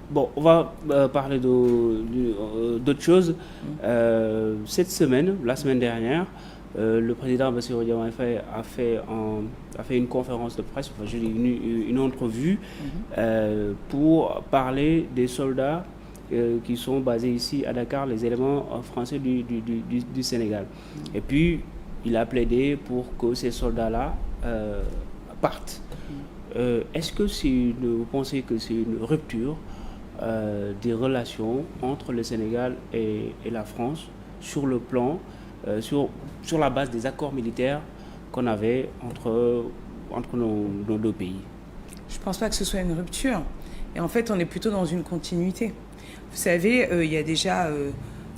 Bon, on va parler d'autre chose. Cette semaine, la semaine dernière, le président Bassirou Diomaye Faye a fait une conférence de presse, enfin, je dis une entrevue, pour parler des soldats qui sont basés ici à Dakar, les éléments français du Sénégal. Et puis, il a plaidé pour que ces soldats-là partent. Est-ce que vous pensez que c'est une rupture des relations entre le Sénégal et la France sur le plan, sur la base des accords militaires qu'on avait entre nos deux pays? Je ne pense pas que ce soit une rupture. Et en fait, on est plutôt dans une continuité. Vous savez, il y a déjà...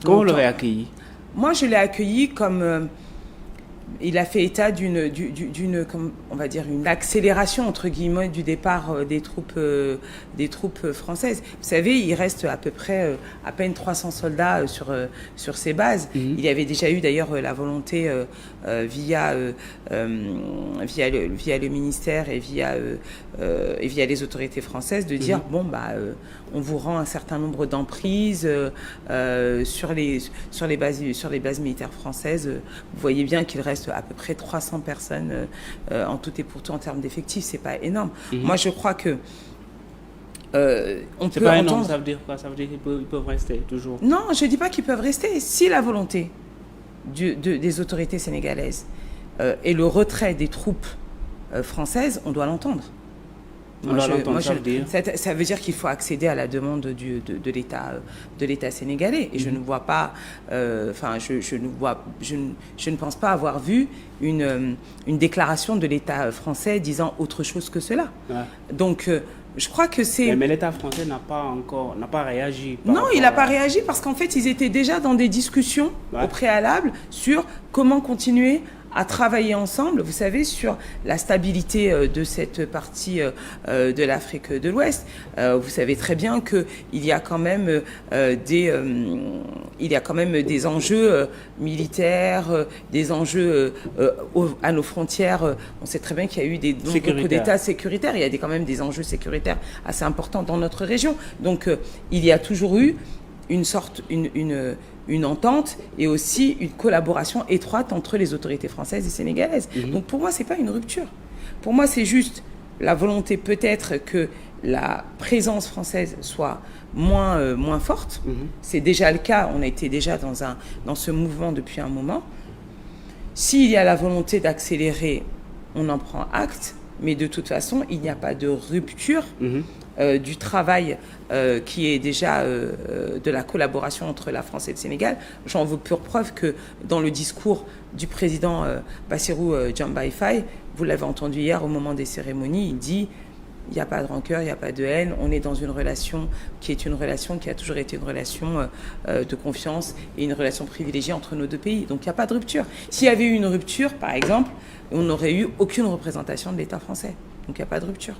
Comment vous l'avez accueilli? Moi, je l'ai accueilli comme... il a fait état d'une, on va dire, une accélération, entre guillemets, du départ des troupes françaises. Vous savez, il reste à peu près à peine 300 soldats sur ces bases. Il y avait déjà eu d'ailleurs la volonté via le ministère et via les autorités françaises de dire bon on vous rend un certain nombre d'emprises sur les bases militaires françaises. Vous voyez bien qu'il reste à peu près 300 personnes en tout et pour tout en termes d'effectifs. C'est pas énorme. Moi, je crois que on peut peut pas entendre... énorme, ça veut dire quoi? Ça veut dire qu'ils peuvent rester toujours? Non, je dis pas qu'ils peuvent rester. Si la volonté des autorités sénégalaises et le retrait des troupes françaises, on doit l'entendre. Ça veut dire qu'il faut accéder à la demande de l'État sénégalais. Et je ne vois pas, je ne pense pas avoir vu une déclaration de l'État français disant autre chose que cela. Ouais. Donc, je crois que c'est... Mais l'État français n'a pas réagi. Non, il n'a pas réagi parce qu'en fait, ils étaient déjà dans des discussions au préalable sur comment continuer à travailler ensemble, vous savez, sur la stabilité de cette partie de l'Afrique de l'Ouest. Vous savez très bien qu'il y a quand même des enjeux militaires, des enjeux à nos frontières. On sait très bien qu'il y a eu des coups d'État sécuritaires. Il y a quand même des enjeux sécuritaires assez importants dans notre région. Donc, il y a toujours eu une entente et aussi une collaboration étroite entre les autorités françaises et sénégalaises. Donc pour moi, ce n'est pas une rupture. Pour moi, c'est juste la volonté peut-être que la présence française soit moins forte. C'est déjà le cas, on a été déjà dans ce mouvement depuis un moment. S'il y a la volonté d'accélérer, on en prend acte, mais de toute façon, il n'y a pas de rupture du travail qui est déjà de la collaboration entre la France et le Sénégal. J'en veux pour preuve que dans le discours du président Bassirou Diomaye Faye, vous l'avez entendu hier au moment des cérémonies, il dit il n'y a pas de rancœur, il n'y a pas de haine, on est dans une relation qui a toujours été une relation de confiance et une relation privilégiée entre nos deux pays. Donc il n'y a pas de rupture. S'il y avait eu une rupture, par exemple, on n'aurait eu aucune représentation de l'État français. Donc il n'y a pas de rupture.